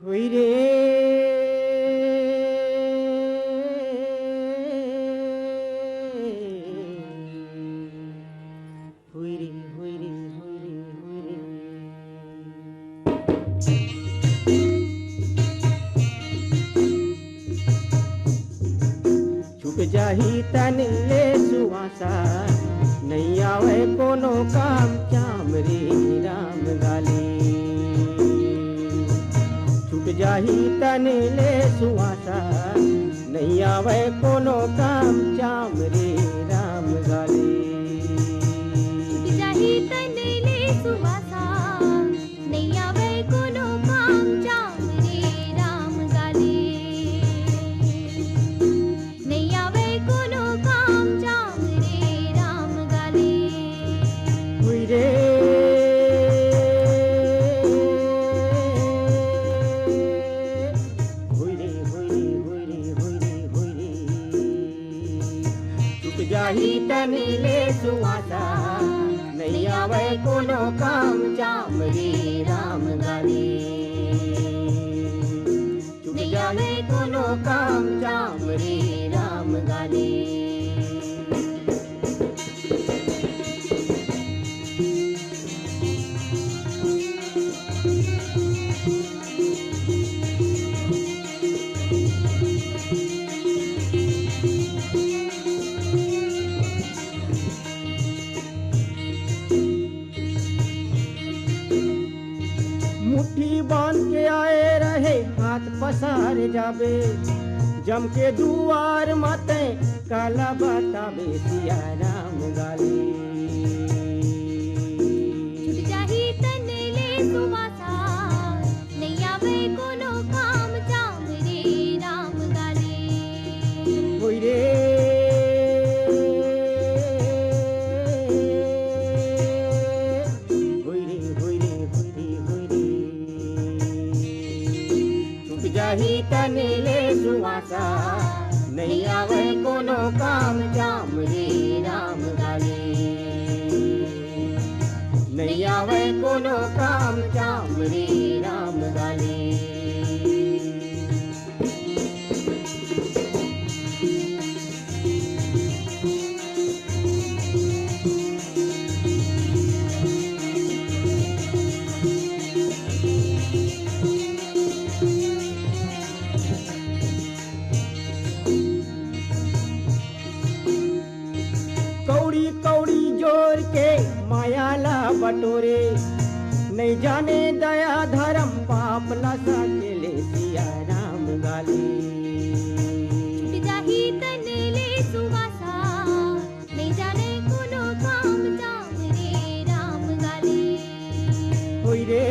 हुई रे हुई रे हुई रे हुई रे हुई रे। छुप जाही तन ले सुहासा नहीं आवे कोनो काम चाम रे राम गाली। छुप जाही तन ले सुहासा नहीं आवे कोनो काम चाम रे राम गाली। छुप जाही तन ले सुहासा नहीं आवे कोनो काम चाम रे राम गाली। नहीं आवे कोनो काम चाम रे राम गाली। हुई रे जाही तन ले सुहासा नहीं आवे कोनो काम चाम रे राम गाली। चुप जावे कोनो काम चाम रे राम गाली। मुट्ठी बांध के आए रहे हाथ पसार जाबे जम के दुआर माते काला बताबे सिया राम गाली। छुप जाही तन ले सुहासा नहीं आवे कोनो काम चाम रे राम गाली। हुई रे जाही तन ले सुहासा नहीं आवे कोनो काम चाम रे राम गाली। नहीं आवे कोनो काम चाम रे राम गाली। कौड़ी कौड़ी जोर के मायाला बटोरे नहीं जाने दया धर्म पाप नशा के ले सिया राम गाली। छुप जाही तन ले सुहासा नहीं जाने कोनो काम चाम रे राम गाली। हुई रे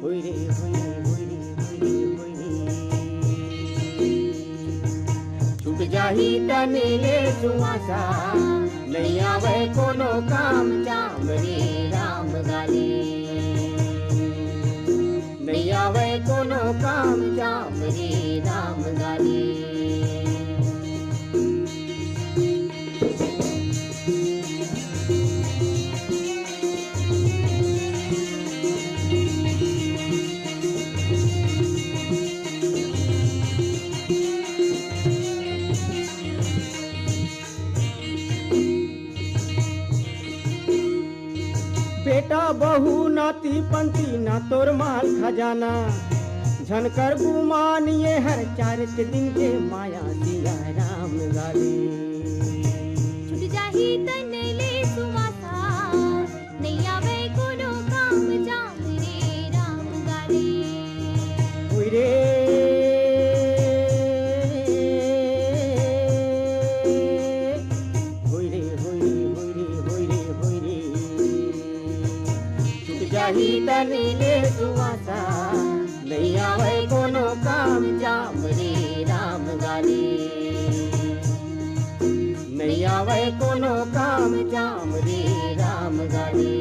हुई रे हुई रे हुई रे हुई रे हुई रे। छुप जाही तन ले सुहासा नहीं आवे कोनो काम चाम रे राम गाली। नहीं आवे कोनो काम चाम रे राम गाली। बेटा बहू नाती पंती ना तोर माल खजाना झनकर गुमान ये हर चार दिन के माया दिया राम गाली। छुप जाही तन ले सुहासा नहीं आवे कोनो काम चाम रे राम गाली। हुई रे हुई रे हुई रे हुई रे हुई रे हुई रे। छुप जाही तन ले सुहासा नहीं आवे कोनो काम चाम रे राम गाली। नहीं आवे कोनो काम चाम रे राम गाली।